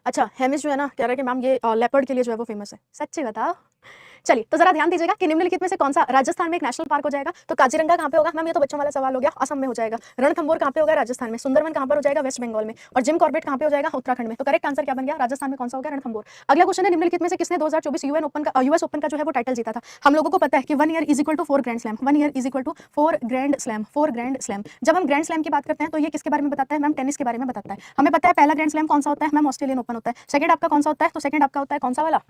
अच्छा, हेमिस जो है ना कह रहा है कि मैम ये लेपर्ड के लिए जो है वो फेमस है। सच्ची बताओ? चलिए, तो जरा ध्यान दीजिएगा कि निम्नलिखित में से कौन सा राजस्थान में एक नेशनल पार्क हो जाएगा? तो काजीरंगा कहाँ पे होगा? मैम ये तो बच्चों वाला सवाल हो गया, असम में हो जाएगा। रणथंभौर कहाँ पे होगा? राजस्थान में। सुंदरवन कहाँ पर हो जाएगा? वेस्ट बंगाल में। और जिम कॉर्बेट कहाँ पे हो जाएगा? उत्तराखंड में। तो करेक्ट आंसर क्या बन गया? राजस्थान में कौन सा हो गया? रणथंभौर। अगला क्वेश्चन है, निम्नलिखित में से किसने 2024 यूएस ओपन का जो है वो टाइटल जीता था? हम लोगों को पता है कि 1 year is equal to 4 grand slam, 1 year is equal to 4 grand slam, 4 grand slam. जब हम ग्रैंड स्लैम की बात करते हैं तो ये किसके बारे में बताता है? मैम टेनिस के बारे में बताता है। हमें पता है पहला ग्रैंड स्लैम कौन सा होता है? मैम ऑस्ट्रेलियन ओपन होता है। सेकंड आपका कौन सा होता है? तो सेकंड आपका होता है कौन सा वाला?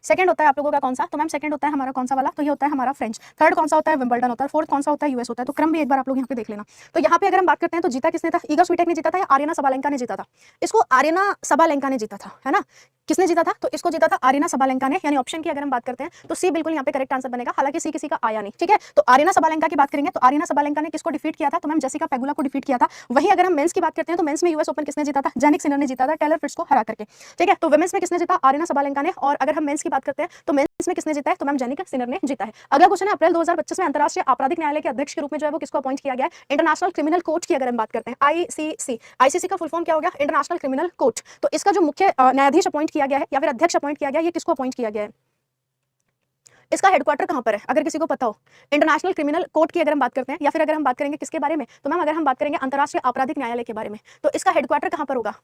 सेकंड होता है आप लोगों का कौन सा? तो मैम सेकंड होता है हमारा कौन सा वाला? तो ये होता है हमारा फ्रेंच। थर्ड कौन सा होता है? विंबलडन होता है। फोर्थ कौन सा होता है? यूएस होता है। तो क्रम भी एक बार आप लोग यहाँ पे देख लेना। तो यहाँ पे अगर हम बात करते हैं तो जीता किसने था? ईगा स्वीटेक ने जीता था या आर्यना सबालेंका ने जीता था? इसको आर्यना सबालेंका ने जीता था, है ना? किसने जीता था? तो इसको जीता था आर्यना सबालेंका ने, यानी ऑप्शन की अगर हम बात करते हैं तो सी बिल्कुल यहाँ पे करेक्ट आंसर बनेगा। हालांकि सी किसी का आया नहीं, ठीक है? तो आर्यना सबालेंका की बात करेंगे तो आर्यना सबालेंका ने किसको डिफीट किया था? तो मैम जेसिका पेगुला को डिफीट किया था। वहीं अगर हम मेंस की बात करते हैं तो मेंस में यूएस ओपन किसने जीता था? जेनिक सिनर ने जीता था टेलर फ्रिट्ज को हरा करके, ठीक है? तो वुमेन्स में किसने जीता? आर्यना सबालेंका ने। और अगर हम मेंस की बात करते हैं तो मेंस में किसने जीता है? तो मैम जेनिक सिनर ने जीता है। अगला क्वेश्चन है, अप्रैल 2025 में अंतर्राष्ट्रीय आपराधिक न्यायालय के अध्यक्ष के रूप में जो है वो किसको अपॉइंट किया गया है? इंटरनेशनल क्रिमिनल कोर्ट की अगर हम बात करते हैं, आईसीसी। आईसीसी का फुल फॉर्म क्या हो गया? International criminal court. तो इसका जो मुख्य न्यायाधीश अपॉइंट किया गया है या फिर अध्यक्ष अपॉइंट किया गया है, ये किसको अपॉइंट किया गया है? इसका हेडक्वार्टर कहाँ पर है अगर किसी को पता हो? इंटरनेशनल क्रिमिनल कोर्ट की अगर हम बात करते हैं या फिर अगर हम बात करेंगे किसके बारे में, तो मैम अगर हम बात करेंगे अंतर्राष्ट्रीय आपराधिक न्यायालय के बारे में, तो इसका हेडक्वार्टर कहाँ पर होगा?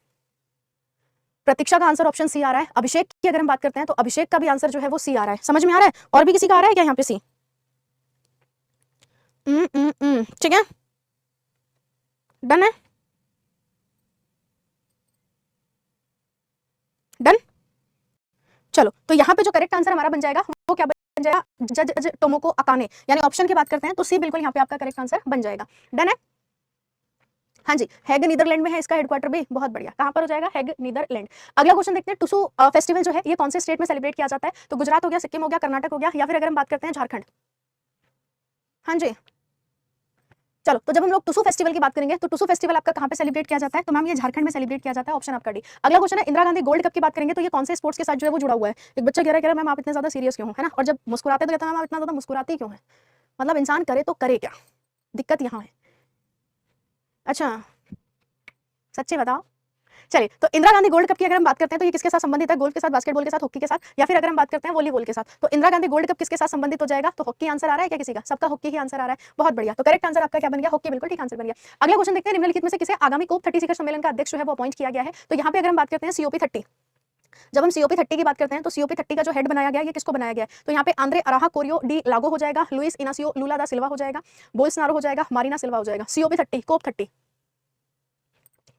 प्रतीक्षा का आंसर ऑप्शन सी आ रहा है। अभिषेक की अगर हम बात करते हैं तो अभिषेक का भी आंसर जो है वो सी आ रहा है। समझ में आ रहा है? और भी किसी का आ रहा है क्या यहाँ पे सी? ठीक है, डन है, डन। चलो, तो यहाँ पे जो करेक्ट आंसर हमारा बन जाएगा वो क्या बन जाएगा? जज टोमोको अकाने, यानी ऑप्शन की बात करते हैं तो सी बिल्कुल यहाँ पे आपका करेक्ट आंसर बन जाएगा। डन है? हाँ जी, हैग नीदरलैंड में है इसका हेडक्वार्टर भी। बहुत बढ़िया। कहाँ पर हो जाएगा? हैग नीदरलैंड। अगला क्वेश्चन देखते हैं, टुसु फेस्टिवल जो है ये कौन से स्टेट में सेलिब्रेट किया जाता है? तो गुजरात हो गया, सिक्किम हो गया, कर्नाटक हो गया, या फिर अगर हम बात करते हैं झारखंड। हाँ जी, चलो, तो जब हम लोग टुसु फेस्टिवल की बात करेंगे तो टुसु फेस्टिवल आपका कहाँ पे सेलिब्रेट किया जाता है? तो मैम ये झारखंड में सेलिब्रेट किया जाता है। ऑप्शन आपका डी। अगला क्वेश्चन है, इंदिरा गांधी गोल्ड कप की बात करेंगे तो ये कौन से स्पोर्ट्स के साथ जो है वो जुड़ा हुआ है? एक बच्चा कह रहा है मैम आप इतने ज्यादा सीरियस क्यों हो, है ना? और जब मुस्कुराते तो कहता है मैम आप इतना ज्यादा मुस्कुराती क्यों है? मतलब इंसान करे तो करे क्या, दिक्कत यहाँ है। अच्छा, सच्ची बताओ। चलिए, तो इंदिरा गांधी गोल्ड कप की अगर हम बात करते हैं तो ये किसके साथ संबंधित है? गोल्फ के साथ, बास्केटबॉल के साथ, हॉकी के साथ, या फिर अगर हम बात करते हैं वॉलीबॉल के साथ, तो इंदिरा गांधी गोल्ड कप किसके साथ संबंधित हो जाएगा? तो हॉकी आंसर आ रहा है क्या किसी का? सबका हॉकी ही आंसर आ रहा है। बहुत बढ़िया। तो करेक्ट आंसर आपका क्या बन गया? हॉकी बिल्कुल ठीक आंसर बन गया। अगला क्वेश्चन देखते हैं, निम्नलिखित में से किसे आगामी कोप 30 शिखर सम्मेलन का अध्यक्ष जो है वो अपॉइंट किया गया है? तो यहाँ पे अगर हम बात करते हैं सीओपी 30, जब हम सीओपी 30 की बात करते हैं तो सीओपी 30 का जो हेड बनाया गया ये किसको बनाया गया है? तो यहाँ पे आंद्रे अराहा कोरियो डी लागो हो जाएगा, लुइस इनासियो लूला दा सिल्वा हो जाएगा, बोल्सनारो हो जाएगा, मारिना सिल्वा हो जाएगा। सीओपी 30 कोप 30,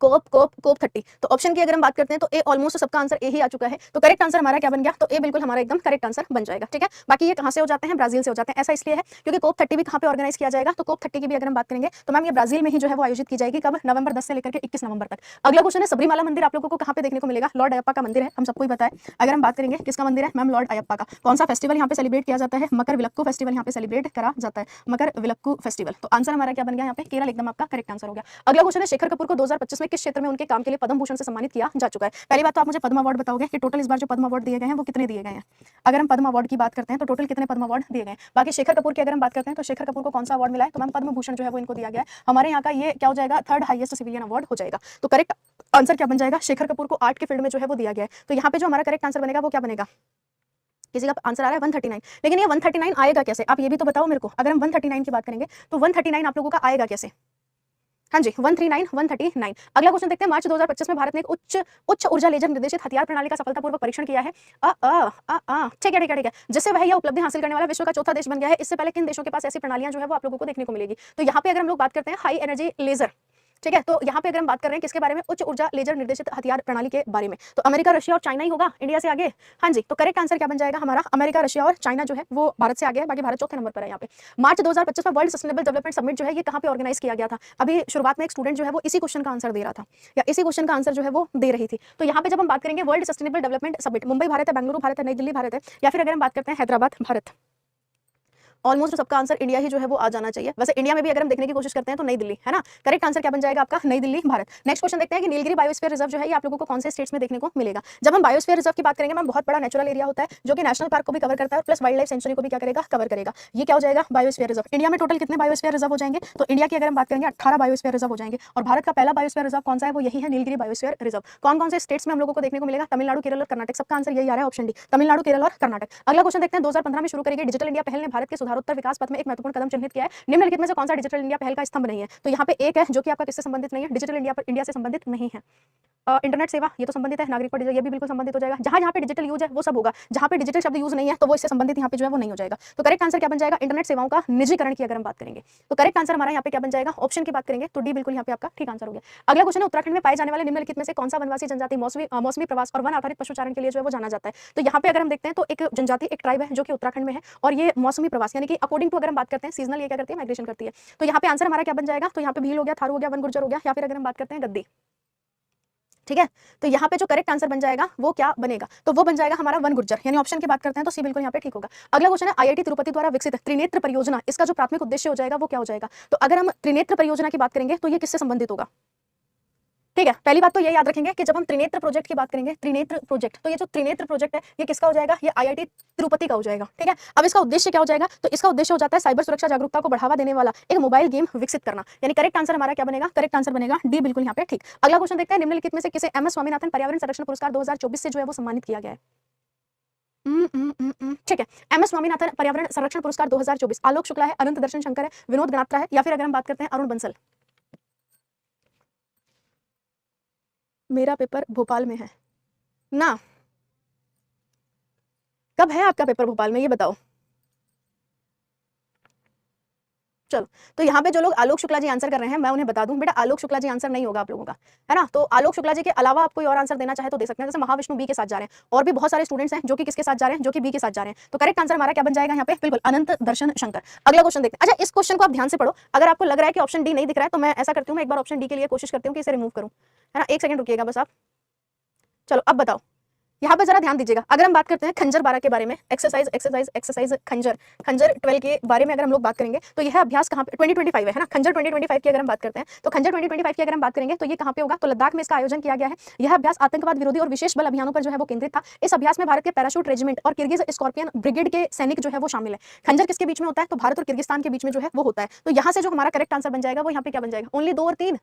कोप 30। तो ऑप्शन की अगर हम बात करते हैं तो ए ऑलमोस्ट सबका आंसर ए ही आ चुका है। तो करेक्ट आंसर हमारा क्या बन गया? तो ए बिल्कुल हमारा एकदम करेक्ट आंसर बन जाएगा। ठीक है, बाकी ये कहां से हो जाते हैं? ब्राजील से हो जाते हैं। ऐसा इसलिए है क्योंकि कोप 30 भी कहां पे ऑर्गेनाइज किया जाएगा? तो कोप 30 की भी अगर हम बात करेंगे तो मैम ये ब्राजील में ही जो है वो आयोजित की जाएगी। कब? नवंबर 10 से लेकर के 21 नवंबर तक। अगला क्वेश्चन है, सबरीमाला मंदिर आप लोगों को कहां पे देखने को मिलेगा? लॉर्ड अयप्पा का मंदिर है, हम सबको ही पता है। अगर हम बात करेंगे किसका मंदिर है? मैम लॉर्ड अयप्पा का। कौन सा फेस्टिवल यहाँ पे सेलिब्रेट किया जाता है? मकर विलक्कू फेस्टिवल यहाँ पे सेलिब्रेट करा जाता है, मकर विलक्कू फेस्टिवल। तो आंसर हमारा क्या बन गया यहाँ पे? केरल एकदम आपका करेक्ट आंसर हो गया। अगला क्वेश्चन है, शेखर कपूर को 2025 में किस क्षेत्र में उनके काम के लिए पद्म भूषण से सम्मानित किया जा चुका है? पहली बात तो आप मुझे पद्म अवार्ड बताओगे कि टोटल इस बार जो पद्म अवार्ड दिए गए हैं वो कितने दिए गए हैं? अगर हम पद्म अवार्ड की बात करते हैं तो टोटल कितने पद्म अवार्ड दिए गए हैं? बाकी शेखर कपूर की अगर हम बात करते हैं तो शेखर कपूर को कौन सा अवार्ड मिला है? तो मैम पद्म भूषण जो है वो इनको दिया गया है। हमारे यहाँ का ये क्या हो जाएगा? थर्ड हाईएस्ट सिविलियन अवार्ड हो जाएगा। तो करेक्ट आंसर क्या बन जाएगा? शेखर कपूर को आर्ट के फील्ड में जो है वो दिया गया है। तो यहाँ पे जो हमारा करेक्ट आंसर बनेगा वो क्या बनेगा? किसी का आंसर आ रहा है 139, लेकिन ये 139 आएगा कैसे? आप ये भी तो बताओ मेरे को। अगर हम 139 की बात करेंगे तो 139 आप लोगों का आएगा कैसे? हाँ जी, 139 139। अगला क्वेश्चन देखते हैं, मार्च 2025 में भारत ने एक उच्च ऊर्जा लेजर निर्देशित हथियार प्रणाली का सफलतापूर्वक परीक्षण किया है। ठीक है ठीक है ठीक है, जिससे वह यह उपलब्धि हासिल करने वाला विश्व का चौथा देश बन गया है। इससे पहले किन देशों के पास ऐसी प्रणालियां जो है वो आप लोगों को देखने को मिलेगी? तो यहाँ पे अगर हम लोग बात करते हैं हाई एनर्जी लेजर, ठीक है, तो यहाँ पे अगर हम बात कर रहे हैं किसके बारे में? उच्च ऊर्जा लेजर निर्देशित हथियार प्रणाली के बारे में। तो अमेरिका, रशिया और चाइना ही होगा इंडिया से आगे। हाँ जी, तो करेक्ट आंसर क्या बन जाएगा हमारा? अमेरिका, रशिया और चाइना जो है वो भारत से आगे है, बाकी भारत चौथे नंबर पर है यहाँ पे। मार्च 2025 में वर्ल्ड सस्टेनेबल डेवलपमेंट समिट जो है ये कहाँ पे ऑर्गेनाइज किया गया था? अभी शुरुआत में एक स्टूडेंट जो है वो इसी क्वेश्चन का आंसर दे रहा था, या इसी क्वेश्चन का आंसर जो है वो दे रही थी। तो यहाँ पे जब हम बात करेंगे world sustainable development summit, Mumbai Bharat है, बेंगलुरु भारत है, नई दिल्ली भारत है, या फिर अगर हम बात करते हैं हैदराबाद भारत, ऑलमोस्ट सबका आंसर इंडिया ही जो है वो आ जाना चाहिए। वैसे इंडिया में भी अगर हम देखने की कोशिश करते हैं तो नई दिल्ली है ना। करेक्ट आंसर क्या बन जाएगा आपका, नई दिल्ली, भारत। नेक्स्ट क्वेश्चन देखते हैं कि नीलगिरी बायोस्फीयर रिजर्व जो है ये आप लोगों को कौन से स्टेट्स में देखने को मिलेगा। जब हम बायोस्फीयर रिजर्व की बात करेंगे मैम, बहुत बड़ा नेचुरल एरिया होता है जो कि नेशनल पार्क को भी कवर करता है प्लस वाइल्ड लाइफ सेंचुरी को भी क्या करेगा, कवर करेगा। ये क्या हो जाएगा, बायोस्फीयर रिजर्व। इंडिया में टोटल कितने बायोस्फीयर रिजर्व हो जाएंगे, तो इंडिया की अगर हम बात करेंगे 18 बायोस्फीयर रिजर्व हो जाएंगे। और भारत का पहला बायोस्फीयर रिजर्व कौन सा है, वो यही है, नीलगिरी बायोस्फीयर रिजर्व। कौन कौन से स्टेट्स में हम लोगों को देखने को मिलेगा, तमिलनाडु, केरल और कर्नाटक। सबका आंसर यही आ रहा है, ऑप्शन डी, तमिलनाडु, केरल और कर्नाटक। अगला क्वेश्चन देखते हैं, 2015 में शुरू करेगी डिजिटल इंडिया पहल ने भारत के सुधारोत्तर विकास पथ में एक महत्वपूर्ण कदम चिन्हित किया है। निम्नलिखित में से कौन सा डिजिटल इंडिया पहल का स्तंभ नहीं है, तो यहाँ पे एक है जो कि आपका किससे संबंधित नहीं है, डिजिटल इंडिया से संबंधित नहीं है। इंटरनेट सेवा ये तो संबंधित है, नागरिक पर ये भी बिल्कुल संबंधित हो जाएगा। जहां पे डिजिटल यूज है वो सब होगा, जहां पे डिजिटल शब्द यूज नहीं है तो वो इससे संबंधित यहाँ पे जो है वो नहीं हो जाएगा। तो करेक्ट आंसर क्या बन जाएगा, इंटरनेट सेवाओं का निजीकरण की अगर हम बात करेंगे तो करेक्ट आंसर हमारा यहाँ पे क्या बन जाएगा, ऑप्शन की बात करेंगे तो डी बिल्कुल यहाँ पे आपका ठीक आंसर हो गया। अगला क्वेश्चन है, उत्तराखंड में पाए जाने वाले निम्नलिखित में से कौन सा वनवासी जनजाति मौसमी प्रवास और वन आधारित पशुचारण के लिए जो है वो जाना जाता है। तो यहाँ पे अगर हम देखते हैं तो एक जनजाति, एक ट्राइब है जो कि उत्तराखंड में है और ये मौसमी प्रवास यानी कि अकॉर्डिंग टू अगर हम बात करते हैं सीजनल ये क्या करती है, माइग्रेशन करती है। तो यहाँ पे आंसर हमारा क्या बन जाएगा, तो यहाँ पे भील हो गया, थारू हो गया, वन गुर्जर हो गया, या फिर अगर हम बात करते हैं गद्दी। ठीक है, तो यहाँ पे जो करेक्ट आंसर बन जाएगा वो क्या बनेगा, तो वो बन जाएगा हमारा वन गुर्जर, यानी ऑप्शन की बात करते हैं तो सी बिल्कुल यहाँ पे ठीक होगा। अगला क्वेश्चन है, आईआईटी तिरुपति द्वारा विकसित त्रिनेत्र परियोजना, इसका जो प्राथमिक उद्देश्य हो जाएगा वो क्या हो जाएगा। तो अगर हम त्रिनेत्र परियोजना की बात करेंगे तो ये किससे संबंधित होगा। ठीक है, पहली बात तो ये याद रखेंगे कि जब हम त्रिनेत्र प्रोजेक्ट की बात करेंगे, त्रिनेत्र प्रोजेक्ट, तो ये जो त्रिनेत्र प्रोजेक्ट है ये किसका हो जाएगा, ये आईआईटी तिरुपति का हो जाएगा। ठीक है, अब इसका उद्देश्य क्या हो जाएगा, तो इसका उद्देश्य हो जाता है साइबर सुरक्षा जागरूकता को बढ़ावा देने वाला एक मोबाइल गेम विकसित करना। यानी करेक्ट आंसर हमारा क्या बनेगा, करेक्ट आंसर बनेगा डी बिल्कुल यहाँ पे ठीक। अगला क्वेश्चन देखते हैं, निम्नलिखित में से किसे एम एस स्वामीनाथन पर्यावरण संरक्षण पुरस्कार 2024 से जो है वो सम्मानित किया गया है। ठीक है, एम एस स्वामीनाथन पर्यावरण संरक्षण पुरस्कार 2024 आलोक शुक्ला है, अनंत दर्शन शंकर है, विनोद गणात्रा है, या फिर अगर हम बात करते हैं अरुण बंसल। मेरा पेपर भोपाल में है ना, कब है आपका पेपर भोपाल में ये बताओ। चलो, तो यहाँ पे जो लोग आलोक शुक्ला जी आंसर कर रहे हैं मैं उन्हें बता दूं, बेटा आलोक शुक्ला जी आंसर नहीं होगा आप लोगों का, है ना। तो आलोक शुक्ला जी के अलावा आप कोई और आंसर देना चाहे तो दे सकते हैं, जैसे महाविष्णु बी के साथ जा रहे हैं, और भी बहुत सारे स्टूडेंट्स हैं जो कि किसके साथ जा रहे हैं, जो कि बी के साथ जा रहे हैं। तो करेक्ट आंसर हमारा क्या बन जाएगा यहाँ पे, बिल्कुल अनंत दर्शन शंकर। अगला क्वेश्चन देखते हैं। अच्छा, इस क्वेश्चन को आप ध्यान से पढ़ो, अगर आपको लग रहा है कि ऑप्शन डी नहीं दिख रहा है तो मैं ऐसा करती हूँ, मैं एक बार ऑप्शन डी के लिए कोशिश करती हूँ कि इसे रिमूव करूँ, है ना। एक सेकंड रुकिएगा बस आप। चलो अब बताओ, यहाँ पे जरा ध्यान दीजिएगा, अगर हम बात करते हैं खंजर 12 के बारे में, एक्सरसाइज खंजर 12 के बारे में अगर हम लोग बात करेंगे तो यह अभ्यास कहाँ पे 2025 है ना, खंजर 2025 की अगर हम बात करते हैं तो खंजर 2025 की अगर हम बात करेंगे तो ये कहाँ पे होगा, तो लद्दाख में इसका आयोजन किया गया है। यह अभ्यास आतंकवाद विरोधी और विशेष बल अभियानों पर जो है वो केंद्रित था। इस अभ्यास में भारत के पैराशूट रेजिमेंट और किर्गिज स्कॉर्पियन ब्रिगेड के सैनिक जो है वो शामिल है। खंजर किसके बीच में होता है, तो भारत और किर्गिस्तान के बीच में जो है वो होता है। तो यहाँ से जो हमारा करेक्ट आंसर बन जाएगा वो यहाँ पे क्या बन जाएगा, ओनली 2 और 3,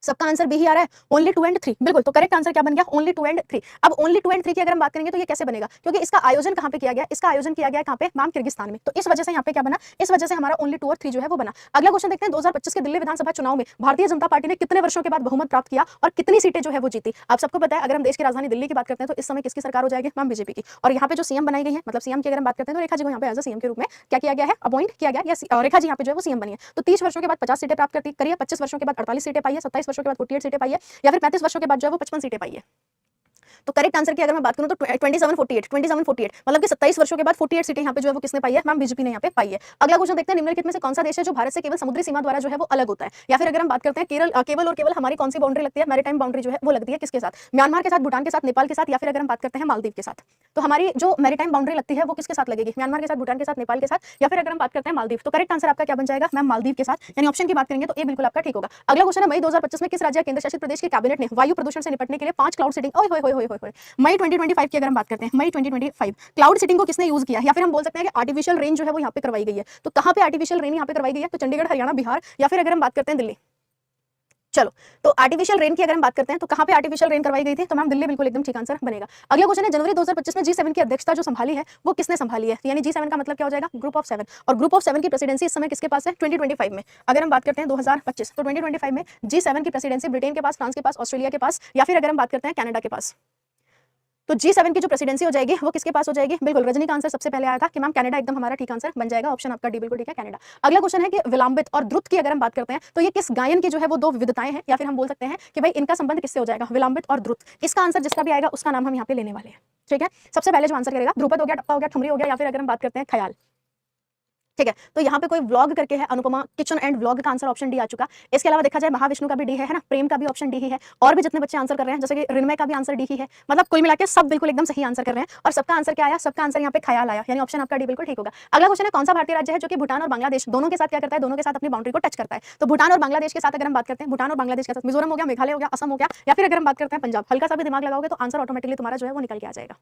सबका आंसर बी ही आ रहा है, ओनली 2 एंड 3 बिल्कुल। तो करेक्ट आंसर क्या बन गया, ओनली 2 एंड 3। अब ओनली 2 एंड 3 की अगर हम बात करेंगे तो ये कैसे बनेगा, क्योंकि इसका आयोजन कहाँ पे किया गया, इसका आयोजन किया गया कहाँ पे, मैम किर्गिस्तान में। तो इस वजह से यहाँ पे क्या बना, इस वजह से हमारा ओनली 2 और 3 जो है वो बना। अगला क्वेश्चन देखते हैं, 2025 के दिल्ली विधानसभा चुनाव में भारतीय जनता पार्टी ने कितने वर्षों के बाद बहुमत प्राप्त किया और कितनी सीटें जो है वो जीती। आप सबको पता है, अगर हम देश की राजधानी दिल्ली की बात करते हैं तो इस समय किसकी सरकार हो जाएगी, मैम बीजेपी की। और यहाँ पे जो सीएम बनाई गई है, मतलब सीएम की अगर हम बात करते हैं तो रेखा जी को यहाँ पे एज अ सीएम के रूप में क्या किया गया है, अपॉइंट किया गया, या रेखा जी यहाँ पे जो है वो सीएम बनी है। तो 30 वर्षों के बाद 50 सीटें प्राप्त करती करिए, 25 वर्षों के बाद 48 सीटें पाई है, 27 वर्षों के बाद 48 सीटें पाई है, या फिर 35 वर्षों के बाद जो है वो 55 सीटें पाई है। तो करेक्ट आंसर की अगर मैं बात करूं तो 2748 मतलब कि 27 वर्षों के बाद 48 सीटें यहाँ पे जो है वो किसने पाई है, मैम बीजेपी ने यहाँ पे पाई है। अगला क्वेश्चन देखते हैं, निम्नलिखित में से कौन सा देश है जो भारत से केवल समुद्री सीमा द्वारा जो है वो अलग होता है। या फिर अगर हम बात करते हैं केवल और केवल हमारी कौन सी बाउंड्री लगती है, मैरीटाइम बाउंड्री जो है वो लगती है किसके साथ, म्यांमार के साथ, भूटान के साथ, नेपाल के साथ, या फिर अगर हम बात करते हैं मालदीव के साथ। तो हमारी जो मैरीटाइम बाउंड्री लगती है वो किसके साथ लगेगी, म्यांमार के साथ, भूटान के साथ, नेपाल के साथ, या फिर अगर हम बात करते हैं मालदीव। तो करेक्ट आंसर आपका क्या बन जाएगा, मैम मालदीव के साथ, यानी ऑप्शन की बात करेंगे तो ए बिल्कुल आपका ठीक होगा। अगला क्वेश्चन है, मई 2025 में किस राज्य केंद्र शासित प्रदेश के कैबिनेट ने वायु प्रदूषण से निपटने के लिए 5 क्लाउड सीडिंग मई 2025 की अगर हम बात करते हैं, मई 2025 क्लाउड सीडिंग को किसने यूज किया, या फिर हम बोल सकते हैं कि आर्टिफिशियल रेन जो है वो यहाँ पे करवाई गई है। तो कहाँ पे आर्टिफिशियल रेन यहाँ पे करवाई गई है, तो चंडीगढ़, हरियाणा, बिहार, या फिर अगर हम बात करते हैं दिल्ली। चलो, तो आर्टिफिशियल रेन की अगर हम बात करते हैं तो कहाँ पे आर्टिफिशियल रेन करवाई गई थी, तो मैम दिल्ली बिल्कुल एकदम ठीक आंसर बनेगा। अगला क्वेश्चन है, जनवरी 2025 में G7 की अध्यक्षता जो संभाली है वो किसने संभाली है, यानी G7 का मतलब क्या हो जाएगा, ग्रुप ऑफ 7, और ग्रुप ऑफ 7 की प्रेसिडेंसी इस समय किसके पास है, 2025 में। अगर हम बात करते हैं 2025 तो 2025 में G7 की प्रेसिडेंसी ब्रिटेन के पास, फ्रांस के पास, ऑस्ट्रेलिया के पास, या फिर अगर हम बात करते हैं कनाडा के पास। तो G7 की जो प्रेसिडेंसी हो जाएगी वो किसके पास हो जाएगी, बिल्कुल रजनी का आंसर सबसे पहले आया था कि मैम कनाडा एकदम हमारा ठीक आंसर बन जाएगा, ऑप्शन आपका डी बिल्कुल ठीक है, कनाडा। अगला क्वेश्चन है कि विलंबित और द्रुत की अगर हम बात करते हैं तो ये किस गायन की जो है वो 2 विविधताएं हैं, या फिर हम बोल सकते हैं कि भाई इनका संबंध किससे हो जाएगा, विलंबित और द्रुत। इसका आंसर जिसका भी आएगा उसका नाम हम यहाँ पे लेने वाले हैं। ठीक है, सबसे पहले जो आंसर करेगा ध्रुपद हो गया, टप्पा हो गया, ठुमरी हो गया, या फिर अगर हम बात करते हैं ख्याल। ठीक है, तो यहाँ पे कोई व्लॉग करके है, अनुपमा किचन एंड व्लॉग का आंसर ऑप्शन डी आ चुका। इसके अलावा देखा जाए महाविष्णु का भी डी है ना, प्रेम का भी ऑप्शन डी ही है, और भी जितने बच्चे आंसर कर रहे हैं जैसे कि रिन्मय का भी आंसर डी ही है। मतलब कुल मिला के सब बिल्कुल एकदम सही आंसर कर रहे हैं, और सबका आंसर क्या आया, सबका आंसर यहाँ पे ख्याल आया, यानी ऑप्शन आपका डी बिल्कुल ठीक होगा। अगला क्वेश्चन है, कौन सा भारतीय राज्य है जो कि भूटान और बांग्लादेश दोनों के साथ क्या करता है, दोनों के साथ अपनी बाउंड्री को टच करता है। तो भूटान और बांग्लादेश के साथ अगर हम बात करते हैं, भूटान और बांग्लादेश के साथ मिजोरम हो गया, मेघालय हो गया, असम हो गया, या फिर अगर हम बात करते हैं पंजाब, हल्का सा भी दिमाग लगाओगे तो आंसर ऑटोमेटिकली तुम्हारा जो है वो निकल के आ जाएगा।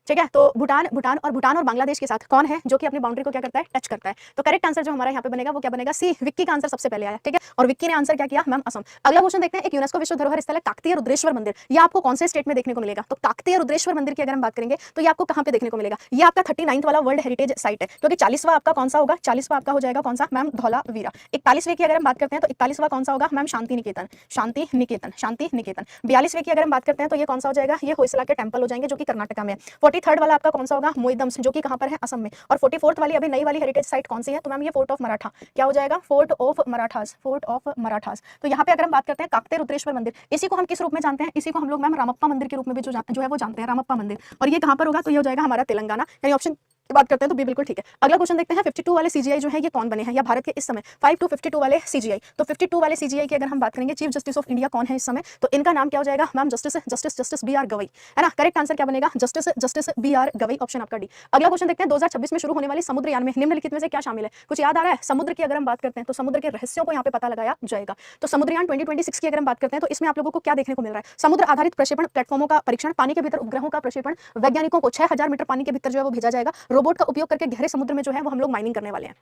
ठीक है, तो भूटान और बांग्लादेश के साथ कौन है जो कि अपनी बाउंड्री को क्या करता है, टच करता है। तो करेक्ट आंसर जो हमारा यहाँ पे बनेगा वो क्या बनेगा, सी। विक्की का आंसर सबसे पहले आया, ठीक है, और विक्की ने आंसर क्या किया, मैम असम। अगला क्वेश्चन देखते हैं, एक यूनेस्को विश्व धरोहर स्थल है काकतीय रुद्रेश्वर मंदिर, ये आपको कौन से स्टेट में देखने को मिलेगा। तो काकतीय रुद्रेश्वर मंदिर की अगर हम बात करेंगे तो ये आपको कहाँ पे देखने को मिलेगा, ये आपका 39वां वाला वर्ल्ड हेरिटेज साइट है, क्योंकि 40वां आपका कौन सा होगा, 40वां आपका हो जाएगा कौन सा, मैम धौलावीरा। 41वें की अगर हम बात करते हैं तो 41वां कौन सा होगा, मैम शांति निकेतन, शांति निकेतन, शांति निकेतन। 42वें की अगर हम बात करते हैं तो ये कौन सा हो जाएगा, ये होयसला के टेंपल हो जाएंगे जो कि कर्नाटक में है। 43rd वाला आपका कौन सा होगा, मोइदम्स, जो कि कहां पर है, असम में। और 44th वाली अभी नई वाली हेरिटेज साइट कौन सी है, तो मैम ये फोर्ट ऑफ मराठा, क्या हो जाएगा, fort of Marathas, fort of Marathas. तो यहाँ पे अगर हम बात करते हैं काकतीय रुद्रेश्वर मंदिर, इसी को हम किस रूप में जानते हैं, इसी को हम लोग मैम रामप्पा मंदिर के रूप में भी जो है वो जानते हैं, रामप्पा मंदिर। और ये कहां पर होगा, तो ये हो जाएगा हमारा तेलंगाना, यानी ऑप्शन बात करते हैं तो बी बिल्कुल ठीक है। अगला क्वेश्चन देखते हैं, 52 वाले सीजीआई जो है ये कौन बने हैं, या भारत के इस समय 5 to 52 वाले सीजीआई। तो 52 वाले सीजीआई की अगर हम बात करेंगे, चीफ जस्टिस ऑफ इंडिया कौन है इस समय, तो इनका नाम क्या हो जाएगा, ma'am justice B R Gavai, है ना। करेक्ट आंसर क्या बनेगा, justice B R Gavai, option आपका डी। अगला क्वेश्चन देखते हैं, 2026 में शुरू होने वाली समुद्रयान में निम्नलिखित में से क्या शामिल है। कुछ याद आ रहा है, समुद्र की अगर हम बात करते हैं तो समुद्र के रहस्यों को यहाँ पे पता लगाया जाएगा। तो समुद्रयान 2026 की अगर हम बात करते हैं तो इसमें आप लोगों को क्या देखने को मिल रहा है, समुद्र आधारित प्रक्षेपण प्लेटफॉर्मों का परीक्षण, पानी के भीतर उपग्रहों का प्रक्षेपण, वैज्ञानिकों को 6000 मीटर पानी के भीतर जो है वो भेजा जाएगा, रोबोट का उपयोग करके गहरे समुद्र में जो है वो हम लोग माइनिंग करने वाले हैं।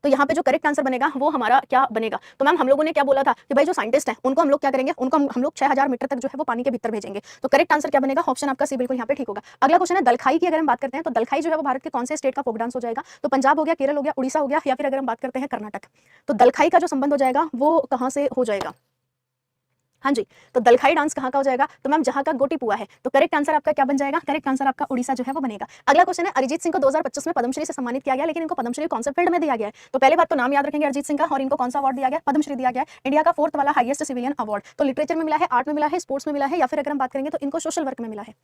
तो यहाँ पे जो करेक्ट आंसर बनेगा वो हमारा क्या बनेगा, तो मैम हम लोगों ने क्या बोला था कि भाई जो साइंटिस्ट हैं उनको हम लोग क्या करेंगे, उनको हम लोग 6000 मीटर तक जो है वो पानी के भीतर भेजेंगे। तो करेक्ट आंसर क्या बनेगा, ऑप्शन आपका सी बिल्कुल यहाँ पे ठीक होगा। अगला क्वेश्चन है, दलखाई की अगर हम बात करते हैं तो दलखाई जो है वो भारत के कौन से स्टेट का फोक डांस हो जाएगा। तो पंजाब हो गया, केरल हो गया, उड़ीसा हो गया, या फिर अगर हम बात करते हैं कर्नाटक। तो दलखाई का जो संबंध हो जाएगा वो कहाँ से हो जाएगा, हाँ जी, तो दलखाई डांस कहाँ का हो जाएगा, तो मैम जहाँ का गोटीपुआ है। तो करेक्ट आंसर आपका क्या बन जाएगा, करेक्ट आंसर आपका उड़ीसा जो है वो बनेगा। अगला क्वेश्चन है, अरिजीत सिंह को 2025 में पद्मश्री से सम्मानित किया गया, लेकिन इनको पद्मश्री कौन से फील्ड में दिया गया है। तो पहले बात तो नाम याद रखेंगे अरिजीत सिंह का, और इनको कौन सा अवार्ड दिया गया, पद्मश्री दिया गया, इंडिया का 4th वाला हाईएस्ट सिविलियन अवार्ड। तो लिटरेचर में मिला है, आर्ट में मिला है, स्पोर्ट्स में मिला है, या फिर अगर हम बात करेंगे तो इनको सोशल वर्क में मिला है।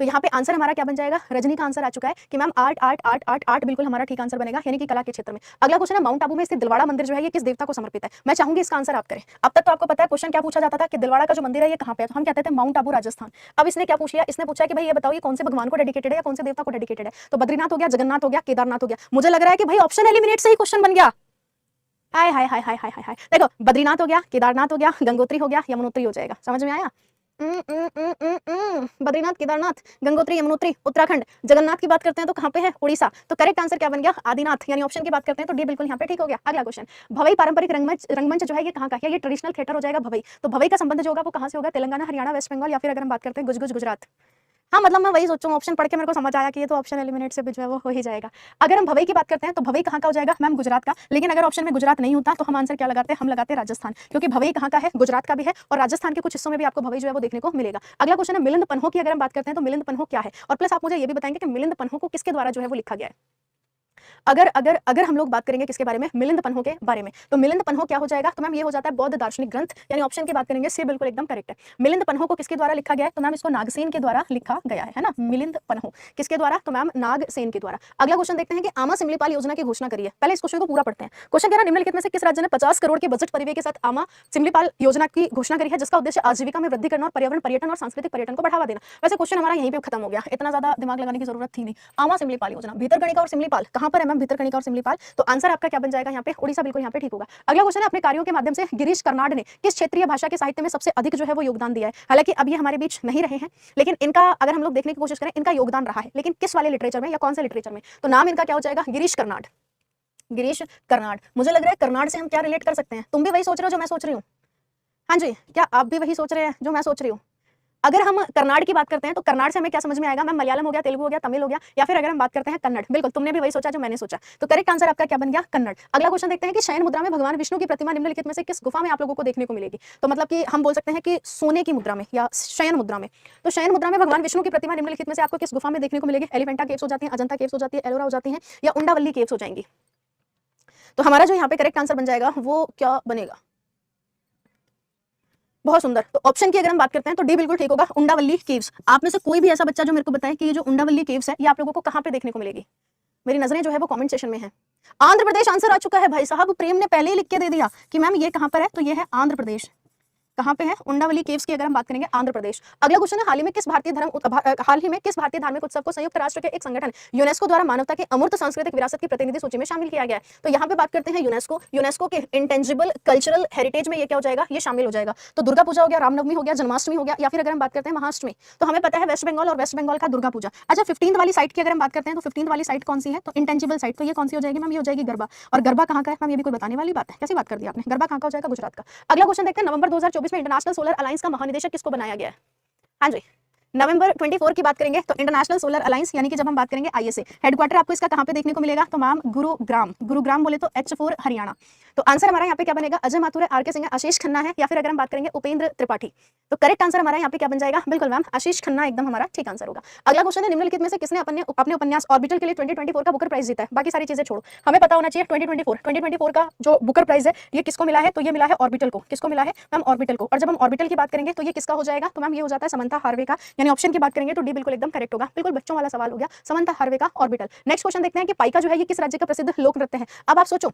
तो यहाँ पे आंसर हमारा क्या बन जाएगा, रजनी का आंसर आ चुका है कि ma'am art art art art art बिल्कुल हमारा ठीक आंसर बनेगा, यानी कि कला के क्षेत्र में। अगला क्वेश्चन है, माउंट आबू में स्थित दिलवाड़ा मंदिर जो है ये किस देवता को समर्पित है। मैं चाहूंगी इसका आंसर आप करें। अब तक तो आपको पता है क्वेश्चन क्या पूछा जाता था कि दिलवाड़ा का जो मंदिर है ये कहाँ पे है, तो हम कहते थे माउंट आबू राजस्थान। अब इसने क्या पूछ लिया, इसने पूछा कि भाई ये बताओ ये कौन से भगवान को डेडिकेटेड है या कौन से देवता को डेडिकेटेड है। तो बद्रीनाथ हो गया, जगन्नाथ हो गया, केदारनाथ हो गया। मुझे लग रहा है कि भाई ऑप्शन एलिमिनेट से ही क्वेश्चन बन गया। हाय हाय हाय हाय हाय हाय, देखो बद्रीनाथ हो गया, केदारनाथ हो गया, गंगोत्री हो गया, यमुनोत्री हो जाएगा, समझ में आया। बद्रीनाथ, केदारनाथ, गंगोत्री, यमुनोत्री, उत्तराखंड। जगन्नाथ की बात करते हैं तो कहाँ पे है, उड़ीसा। तो करेक्ट आंसर क्या बन गया, आदिनाथ, यानी ऑप्शन की बात करते हैं तो डी बिल्कुल यहाँ पे ठीक हो गया। अगला क्वेश्चन, भवई पारंपरिक रंगमंच जो है ये कहाँ का है, ये ट्रेडिशनल थिएटर हो जाएगा भवई। तो भवई का संबंध जो होगा वो कहाँ से होगा, तेलंगाना, हरियाणा, वेस्ट बंगाल, या फिर अगर हम बात करते हैं गुजरात। हाँ मतलब मैं वही सोचूं, ऑप्शन पढ़ के मेरे को समझ आया कि ये तो ऑप्शन एलिमिनेट से भी जो है वो हो ही जाएगा। अगर हम भवई की बात करते हैं तो भवई कहाँ का हो जाएगा, मैम गुजरात का। लेकिन अगर ऑप्शन में गुजरात नहीं होता तो हम आंसर क्या लगाते हैं, हम लगाते हैं राजस्थान, क्योंकि भवई कहाँ का है, गुजरात का भी है, और राजस्थान के कुछ हिस्सों में भी आपको भवई जो है वो देखने को मिलेगा। अगला क्वेश्चन है, मिलिंद पन्हो की अगर हम बात करते हैं तो मिलिंद पन्हो क्या है, और प्लस आप मुझे ये भी बताएंगे कि मिलिंद पन्हो को किसके द्वारा जो है वो लिखा गया है। अगर अगर अगर हम लोग बात करेंगे किसके बारे में, मिलिंद पन्हो के बारे में, तो मिलिंद पन्हो क्या हो जाएगा, तो मैम ये हो जाता है बौद्ध दार्शनिक ग्रंथ, यानी ऑप्शन की बात करेंगे सी बिल्कुल एकदम करेक्ट है। मिलिंद पन्हो को किसके द्वारा लिखा गया है, तो मैम इसको नागसेन के द्वारा लिखा गया है ना। मिलिंद पन्हो किसके द्वारा, तो मैम नागसेन के द्वारा। अगला क्वेश्चन देखते हैं कि आमा सिमलीपाल योजना की घोषणा करी है। पहले इस क्वेश्चन को पूरा पढ़ते हैं। क्वेश्चन कह रहा है, निम्नलिखित में से किस राज्य ने 50 करोड़ के बजट परिव्यय के साथ आमा सिमलीपाल योजना की घोषणा करी है, जिसका उद्देश्य आजीविका में वृद्धि करना और पर्यावरण, पर्यटन और सांस्कृतिक पर्यटन को बढ़ावा देना। वैसे क्वेश्चन हमारा यहीं पे खत्म हो गया, इतना ज्यादा दिमाग लगाने की जरूरत थी नहीं। आमा सिमलीपाल योजना, भीतरकनिका और सिमलीपाल कहां पर है मैम, भीतरकनिका और सिमलीपाल। तो आंसर आपका क्या बन जाएगा यहाँ पे, उड़ीसा बिल्कुल यहाँ पे ठीक होगा। अगला क्वेश्चन है, अपने कार्यों के माध्यम से गिरीश कर्नाड ने किस क्षेत्रीय भाषा के साहित्य में सबसे अधिक जो है वो योगदान दिया है। हालांकि अब ये हमारे बीच नहीं रहे हैं, लेकिन इनका अगर हम लोग देखने की कोशिश करें, इनका योगदान रहा है, लेकिन किस वाले लिटरेचर में या कौन से लिटरेचर में। तो नाम इनका क्या हो जाएगा, गिरीश कर्नाड, गिरीश कर्नाड। मुझे लग रहा है कर्नाड से हम क्या रिलेट कर सकते हैं, तुम भी वही सोच रहे हो जो मैं सोच रही हूँ। हाँ जी, क्या आप भी वही सोच रहे हैं जो मैं सोच रही हूँ। अगर हम कर्नाड की बात करते हैं तो कर्नाड से हमें क्या समझ में आएगा, मैम मलयालम हो गया, तेलुगु हो गया, तमिल हो गया, या फिर अगर हम बात करते हैं कन्नड़। बिल्कुल तुमने भी वही सोचा जो मैंने सोचा। तो करेक्ट आंसर आपका क्या बन गया, कन्नड़। अगला क्वेश्चन देखते हैं कि शयन मुद्रा में भगवान विष्णु की प्रतिमा निम्नलिखित में से किस गुफा में आप लोगों को देखने को मिलेगी। तो मतलब कि हम बोल सकते हैं कि सोने की मुद्रा में या शयन मुद्रा में। तो शयन मुद्रा में भगवान विष्णु की प्रतिमा निम्नलिखित में से आपको किस गुफा में देखने को मिलेगी। एलिफेंटा केव्स हो जाती है, अजंता केव्स हो जाती है, एलोरा हो जाती है, या उंडावल्ली केव्स हो जाएंगी। तो हमारा जो यहाँ पे करेक्ट आंसर बन जाएगा वो क्या बनेगा, बहुत सुंदर। तो ऑप्शन की अगर हम बात करते हैं तो डी बिल्कुल ठीक होगा, उंडावल्ली केव्स। आप में से कोई भी ऐसा बच्चा जो मेरे को बताए कि ये जो उंडावल्ली केव्स है ये आप लोगों को कहाँ पे देखने को मिलेगी। मेरी नजरें जो है वो कमेंट सेशन में है। आंध्र प्रदेश आंसर आ चुका है भाई साहब, प्रेम ने पहले ही लिख के दे दिया कि मैम ये कहां पर है, तो ये है आंध्र प्रदेश। कहां पे है? उंडावली केव्स की अगर हम बात करेंगे आंध्र प्रदेश। अगला क्वेश्चन है, हाल ही में किस भारतीय धार्मिक उत्सव को संयुक्त राष्ट्र के एक संगठन यूनेस्को द्वारा मानवता की अमूर्त सांस्कृतिक विरासत की प्रतिनिधि सूची में शामिल किया गया है? तो यहाँ पे बात करते हैं यूनेस्को के इंटेंजिबल कल्चरल हेरिटेज में ये क्या हो जाएगा, ये शामिल हो जाएगा। तो दुर्गा पूजा हो गया, रामनवमी हो गया, जन्माष्टमी हो गया, या फिर अगर हम बात करते हैं महाअष्टमी, तो हमें पता है वेस्ट बंगाल और वेस्ट बंगाल का दुर्गा पूजा। अच्छा 15th वाली साइट की अगर हम बात करते हैं तो 15th वाली साइट कौन सी है? तो इंटेंजिबल साइट, तो ये कौन सी हो जाएगी मैम? ये हो जाएगी गरबा। और गरबा कहाँ का है मैम? ये भी कोई बताने वाली बात है? कैसी बात कर दी आपने, गरबा कहाँ का हो जाएगा? गुजरात का। अगला क्वेश्चन देखते हैं, नवंबर 2024 में इंटरनेशनल सोलर अलायंस का महानिदेशक किसको बनाया गया है? हाँ जी, नवंबर 24 की बात करेंगे तो इंटरनेशनल सोलर अलायंस यानी कि जब हम बात करेंगे आईएसए, हेडक्वार्टर आपको इसका कहां पे देखने को मिलेगा? तो मैम गुरुग्राम बोले तो H4 हरियाणा। तो आंसर हमारा यहाँ पे क्या बनेगा? अजय माथुर है, आरके सिंह है, आशीष खन्ना है, या फिर अगर हम बात करेंगे उपेंद्र त्रिपाठी। तो करेक्ट आंसर हमारा यहाँ पे क्या बन जाएगा? बिल्कुल मैम आशीष खन्ना एकदम हमारा ठीक आंसर होगा। अगला क्वेश्चन है, निम्नलिखित में से किसने अपने उपन्यास ऑर्बिटल के लिए 2024 का बुकर प्राइज जीता है? बाकी सारी चीजें छोड़ो, हमें पता होना चाहिए 2024 का जो बुकर प्राइज है ये किसको मिला है? तो ये मिला है ऑर्बिटल को। किसको मिला है मैम? ऑर्बिटल को। और जब हम ऑर्बिटल की बात करेंगे तो ये किसका हो जाएगा? तो मैम ये हो जाता है समंथा हार्वे का, यानी ऑप्शन की बात करेंगे तो डी बिल्कुल एकदम करेक्ट होगा। बिल्कुल बच्चों वाला सवाल हो गया, समंथा हार्वे का ऑर्बिटल। नेक्स्ट क्वेश्चन देखते हैं कि पाइका जो है ये किस राज्य का प्रसिद्ध लोक नृत्य है? अब आप सोचो,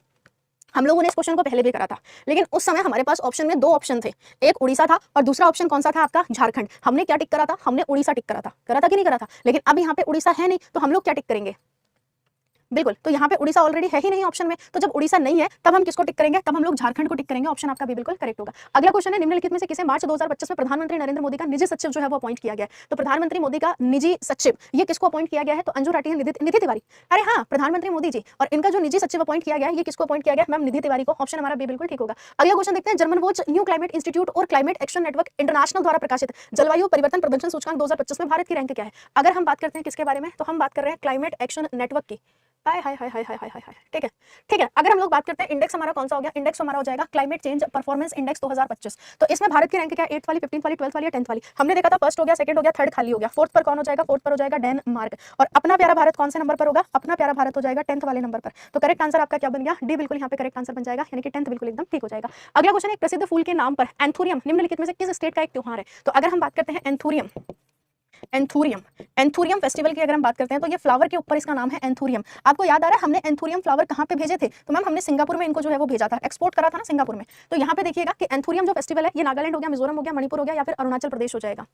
हम लोगों ने इस क्वेश्चन को पहले भी करा था, लेकिन उस समय हमारे पास ऑप्शन में दो ऑप्शन थे, एक उड़ीसा था और दूसरा ऑप्शन कौन सा था आपका? झारखंड। हमने क्या टिक करा था? हमने उड़ीसा टिक करा था कि नहीं करा था? लेकिन अब यहाँ पे उड़ीसा है नहीं, तो हम लोग क्या टिक करेंगे? बिल्कुल, तो यहाँ पे उड़ीसा ऑलरेडी है ही नहीं ऑप्शन में, तो जब उड़ीसा नहीं है तब हम किसको टिक करेंगे? तब हम लोग झारखंड को टिक करेंगे। ऑप्शन आपका भी बिल्कुल करेक्ट होगा। अगला क्वेश्चन है, निम्नलिखित में से किसे मार्च 2025 में प्रधानमंत्री नरेंद्र मोदी का निजी सचिव जो है वो अपॉइंट किया गया है? तो प्रधानमंत्री मोदी का निजी सचिव ये किसको अपॉइंट किया गया है? तो अंजू राठी, निधि तिवारी। अरे हाँ, प्रधानमंत्री मोदी जी, और इनका जो निजी सचिव अपॉइंट किया गया है ये किसको अपॉइंट किया गया? मैम निधि तिवारी को। ऑप्शन हमारा भी बिल्कुल ठीक होगा। अगला क्वेश्चन देखते हैं, German watch new climate institute और क्लाइमेट एक्शन नेटवर्क इंटरनेशनल द्वारा प्रकाशित जलवायु परिवर्तन प्रदर्शन सूचकांक 2025 में भारत की रैंक क्या है? अगर हम बात करते हैं किसके बारे में, तो हम बात कर रहे हैं क्लाइमेट एक्शन नेटवर्क की। हाय हाय हाय हाय हाय हाय हाय, ठीक है ठीक है। अगर हम लोग बात करते हैं इंडेक्स हमारा कौन सा हो गया? इंडेक्स हमारा हो जाएगा क्लाइमेट चेंज परफॉर्मेंस इंडेक्स 2025। तो इसमें भारत की रैंक क्या है? 8th वाली, 15th वाली, 12th वाली या 10th वाली? हमने देखा था फर्स्ट हो गया, सेकंड हो गया, थर्ड खाली हो गया, फोर्थ पर कौन हो जाएगा? फोर्थ पर हो जाएगा डेनमार्क। और अपना प्यारा भारत कौन से नंबर पर होगा? अपना प्यारा भारत हो जाएगा 10th वाले नंबर पर। तो करेक्ट आंसर आपका क्या बन गया? डी बिल्कुल यहाँ पे करेक्ट आंसर बन जाएगा, यानी कि 10th बिल्कुल एकदम ठीक हो जाएगा। अगला क्वेश्चन, एक प्रसिद्ध फूल के नाम पर एंथूरियम निम्नलिखित में से किस स्टेट का एक त्योहार है? तो अगर हम बात करते हैं एंथूरियम फेस्टिवल की अगर हम बात करते हैं तो ये फ्लावर के ऊपर इसका नाम है एंथूरियम। आपको याद आ रहा है हमने एंथूरियम फ्लावर कहाँ पे भेजे थे? तो मैम हमने सिंगापुर में इनको जो है वो भेजा था, एक्सपोर्ट करा था ना सिंगापुर में। तो यहाँ पे देखिएगा कि एंथूरियम जो फेस्टिवल है ये नागालैंड हो गया, मिजोरम हो गया, मणिपुर हो गया, या फिर अरुणाचल प्रदेश हो जाएगा।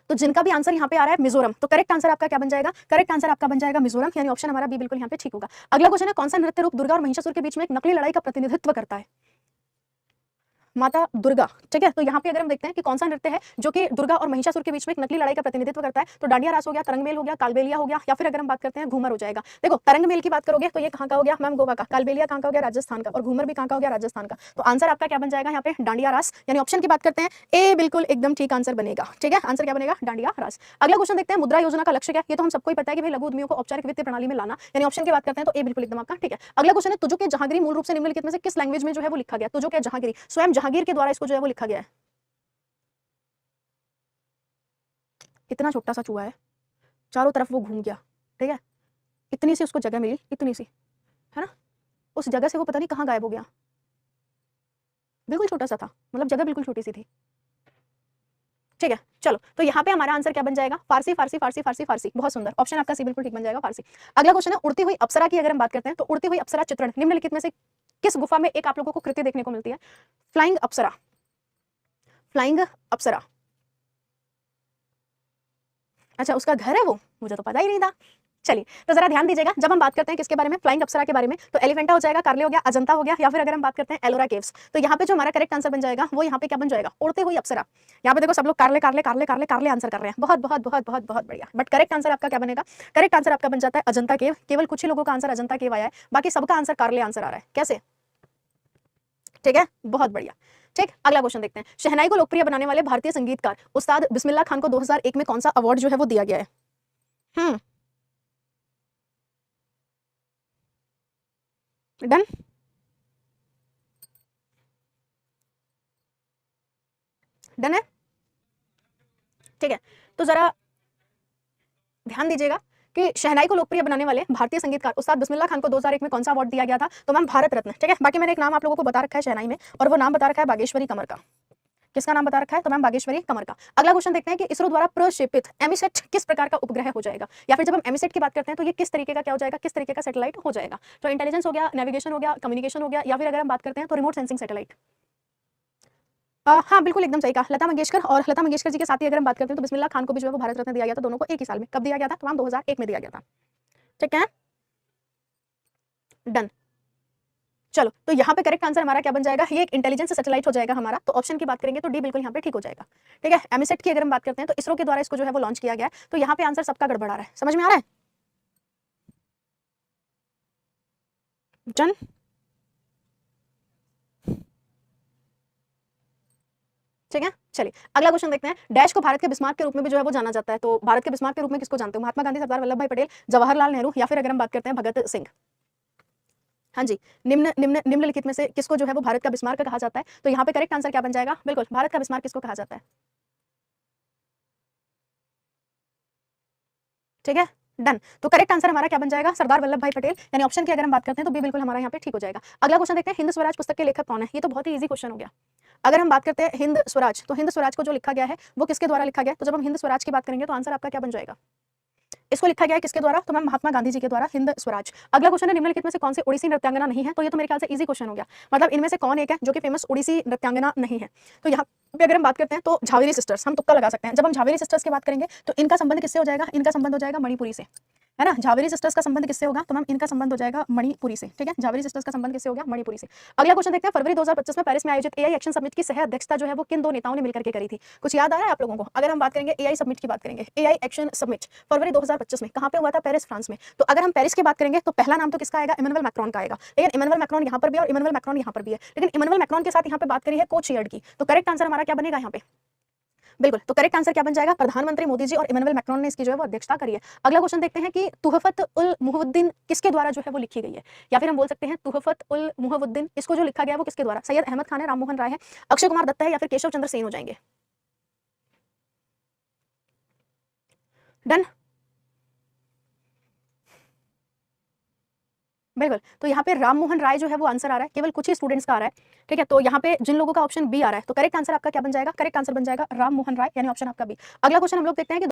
तो जिनका भी आंसर यहाँ पे आ रहा है मिजोरम, तो करेक्ट आंसर आपका क्या बन जाएगा? करेक्ट आंसर आपका बन जाएगा मिजोरम, यानी ऑप्शन हमारा भी बिल्कुल यहाँ पे ठीक होगा। अगला क्वेश्चन है, कौन सा नृत्य रूप दुर्गा और महिषासुर के बीच में एक नकली लड़ाई का प्रतिनिधित्व करता है? माता दुर्गा, ठीक है। तो यहाँ पे अगर हम देखते हैं कि कौन सा नृत्य है जो कि दुर्गा और महिषासुर के बीच में एक नकली लड़ाई का प्रतिनिधित्व करता है, तो डांडिया रास हो गया, तरंगमेल हो गया, कालबेलिया हो गया, या फिर अगर हम बात करते हैं घूमर हो जाएगा। देखो तरंगमेल की बात करोगे तो ये कहाँ का हो गया मैम? गोवा का। कालबेलिया कहाँ का हो गया? राजस्थान का। और घूमर भी कहाँ का हो गया? राजस्थान का। तो आंसर आपका क्या बन जाएगा यहाँ पे? डांडिया रास, यानी ऑप्शन की बात करते हैं ए बिल्कुल एकदम ठीक आंसर बनेगा, ठीक है। आंसर क्या बनेगा? डांडिया रास। अगला क्वेश्चन देखते हैं, मुद्रा योजना का लक्ष्य क्या? ये तो हम सबको ही पता है कि भाई लघु उद्यमियों को औपचारिक वित्तीय प्रणाली में लाना, यानी ऑप्शन की बात करते हैं तो ए बिल्कुल एकदम आपका ठीक है। अगला क्वेश्चन है, तुजो के जहांगीरी मूल रूप से निम्नलिखित में से किस लैंग्वेज में जो है वो लिखा गया? तुजो के जहांगीरी स्वयं जहांगीर के द्वारा इसको जो है वो लिखा गया है। इतना छोटा सा चूहा है, चारों तरफ वो घूम गया, ठीक है, इतनी सी उसको जगह मिली, इतनी सी, है ना, उस जगह से वो पता नहीं कहाँ गायब हो गया। बिल्कुल छोटा सा था, मतलब जगह बिल्कुल छोटी सी थी, ठीक है। चलो, तो यहाँ पे हमारा आंसर क्या बन जाएगा? फारसी फारसी फारसी फारसी फारसी। बहुत सुंदर, ऑप्शन आपका सी बिल्कुल ठीक बन जाएगा, फारसी। अगला क्वेश्चन है, उड़ती हुई अप्सरा की अगर हम बात करते हैं तो उड़ती हुई अप्सरा चित्रण निम्नलिखित में से किस गुफा में एक आप लोगों को कृति देखने को मिलती है? फ्लाइंग अप्सरा, फ्लाइंग अप्सरा। अच्छा, उसका घर है वो? मुझे तो पता ही नहीं था। चलिए, तो जरा ध्यान दीजिएगा, जब हम बात करते हैं किसके बारे में? फ्लाइंग अप्सरा के बारे में, तो एलिफेंटा हो जाएगा, कार्ले हो गया, अजंता हो गया, या फिर अगर हम बात करते हैं एलोरा केव्स, तो यहाँ पे जो हमारा करेक्ट आंसर बन जाएगा वो यहाँ पे क्या बन जाएगा? उड़ती हुई अप्सरा। यहाँ पे देखो सब लोग कार्ले कार्ले कार्ले कार्ले कार्ले आंसर कर रहे हैं, बहुत बहुत बहुत बहुत बहुत बढ़िया। बट करेक्ट आंसर आपका क्या बनेगा? करेक्ट आंसर आपका बन जाता है अजंता केव। केवल कुछ ही लोगों का आंसर अजंता केव आया है, बाकी सबका आंसर कार्ले आंसर आ रहा है। कैसे? ठीक है, बहुत बढ़िया। ठीक, अगला क्वेश्चन देखते हैं, शहनाई को लोकप्रिय बनाने वाले भारतीय संगीतकार उस्ताद बिस्मिल्लाह खान को 2001 में कौन सा अवार्ड जो है वो दिया गया है? डन, डन है, ठीक है। तो जरा ध्यान दीजिएगा कि शहनाई को लोकप्रिय बनाने वाले भारतीय संगीतकार उस्ताद बिस्मिल्लाह खान को 2001 में कौन सा अवार्ड दिया गया था? तो मैम भारत रत्न, ठीक है। बाकी मैंने एक नाम आप लोगों को बता रखा है शहनाई में, और वो नाम बता रखा है बागेश्वरी कमर का, किसका नाम बता रखा है? तो मैम बागेश्वरी कमर का। अगला क्वेश्चन देखते हैं कि इसरो द्वारा प्रक्षेपित एमीसेट किस प्रकार का उपग्रह हो जाएगा, या फिर जब हम एमीसेट की बात करते हैं तो ये किस तरीके का क्या हो जाएगा, किस तरीके का सैटेलाइट हो जाएगा। तो इंटेलिजेंस हो गया, नेविगेशन हो गया, कम्युनिकेशन हो गया, या फिर अगर हम बात करते हैं तो रिमोट सेंसिंग सैटेलाइट। हाँ बिल्कुल एकदम सही कहा, लता मंगेशकर। और लता मंगेशकर जी के साथ ही अगर हम बात करते हैं तो बिस्मिल्लाह खान को भी जो है वो भारत रत्न दिया गया था, दोनों को एक ही साल में। कब दिया गया था? तो मैम 2001 में दिया गया था। ठीक है, डन। चलो, तो यहाँ पे करेक्ट आंसर हमारा क्या बन जाएगा? ये एक इंटेलिजेंस सैटेलाइट हो जाएगा हमारा। तो ऑप्शन की बात करेंगे तो डी बिल्कुल यहाँ पे ठीक हो जाएगा। ठीक है, एमीसेट की अगर हम बात करते हैं तो इसरो के द्वारा इसको जो है वो लॉन्च किया गया है। तो यहाँ पे आंसर सबका गड़बड़ा रहा है, समझ में आ रहा है? डन। ठीक है, चलिए अगला क्वेश्चन देखते हैं। डैश को भारत के बिस्मार्क के रूप में भी जो है वो जाना जाता है। तो भारत के बिस्मार्क के रूप में किसको जानते हो? महात्मा गांधी, सरदार वल्लभ भाई पटेल, जवाहरलाल नेहरू, या फिर अगर हम बात करते हैं भगत सिंह। हाँ जी, निम्नलिखित में से किसको जो है वो भारत का बिस्मार्क कहा जाता है? तो यहाँ पे करेक्ट आंसर क्या बन जाएगा? बिल्कुल, भारत का बिस्मार्क किसको कहा जाता है? ठीक है, डन। तो करेक्ट आंसर हमारा क्या बन जाएगा? सरदार वल्लभ भाई पटेल, यानी ऑप्शन की अगर हम बात करते हैं तो बी बिल्कुल हमारा यहाँ पे ठीक हो जाएगा। अगला क्वेश्चन देखते हैं, हिंद स्वराज पुस्तक के लेखक कौन है? ये तो बहुत ही इजी क्वेश्चन हो गया। अगर हम बात करते हैं हिंद स्वराज, तो हिंद स्वराज को जो लिखा गया है वो किसके द्वारा लिखा गया है? तो जब हम हिंद स्वराज की बात करेंगे तो आंसर आपका क्या बन जाएगा? इसको लिखा गया है किसके द्वारा? तो मैम महात्मा गांधी जी के द्वारा, हिंद स्वराज। अगला क्वेश्चन है, निम्नलिखित में से कौन सी ओडिसी नृत्यांगना नहीं है? तो ये तो मेरे ख्याल से इजी क्वेश्चन हो गया। मतलब इनमें से कौन एक है जो कि फेमस ओडिसी नृत्यांगना नहीं है? तो यहाँ पे अगर हम बात करते हैं तो झावेरी सिस्टर्स, हम तुक्का लगा सकते हैं। जब हम झावेरी सिस्टर्स की बात करेंगे तो इनका संबंध किससे हो जाएगा? इनका संबंध हो जाएगा मणिपुरी से, है ना। झावेरी सिस्टर्स का संबंध किससे होगा? तो मैम इनका संबंध हो जाएगा मणिपुरी से। ठीक है, झावेरी सिस्टर्स का संबंध किससे हो गया? मणिपुरी से। अगला क्वेश्चन देखते हैं, फरवरी 2025 में पेरिस में आयोजित एआई एक्शन समिट की सह अध्यक्षता जो है वो किन दो नेताओं ने मिलकर के करी थी? कुछ याद आ रहा है आप लोगों को? अगर हम बात करेंगे एआई समिट की बात करेंगे, एआई एक्शन समिट फरवरी 2025 में कहाँ पे हुआ था? पेरिस, फ्रांस में। तो अगर हम पेरिस की बात करेंगे तो पहला नाम तो किसका आएगा? इमैनुअल मैक्रोन का आएगा। लेकिन इमैनुअल मैक्रोन यहाँ पर भी है और इमैनुअल मैक्रोन यहाँ पर भी है, लेकिन इमैनुअल मैक्रोन के साथ यहाँ पे बात करी है को चेयर्ड की। तो करेक्ट आंसर हमारा क्या बनेगा यहाँ पे? बिल्कुल, तो करेक्ट आंसर क्या बन जाएगा? प्रधानमंत्री मोदी जी और इमैनुअल मैक्रोन ने इसकी जो है वो अध्यक्षता करी है। अगला क्वेश्चन देखते हैं कि तुहफत उल मुहिउद्दीन किसके द्वारा जो है वो लिखी गई है, या फिर हम बोल सकते हैं तुहफत उल मुहिउद्दीन, इसको जो लिखा गया है वो किसके द्वारा? सैयद अहमद खान है, राम मोहन राय है, अक्षय कुमार दत्ता है, या फिर केशव चंद्र सेन हो जाएंगे। डन। बिल्कुल, तो यहाँ पे राम मोहन राय जो है वो आंसर आ रहा है, केवल कुछ ही स्टूडेंट्स का आ रहा है। ठीक है, तो यहाँ पे जिन लोगों का ऑप्शन बी आ रहा है तो करेक्ट आंसर आपका क्या बन जाएगा? करेक्ट आंसर बन जाएगा राम मोहन राय, यानी ऑप्शन आपका बी। अगला क्वेश्चन हम लोग देखते हैं कि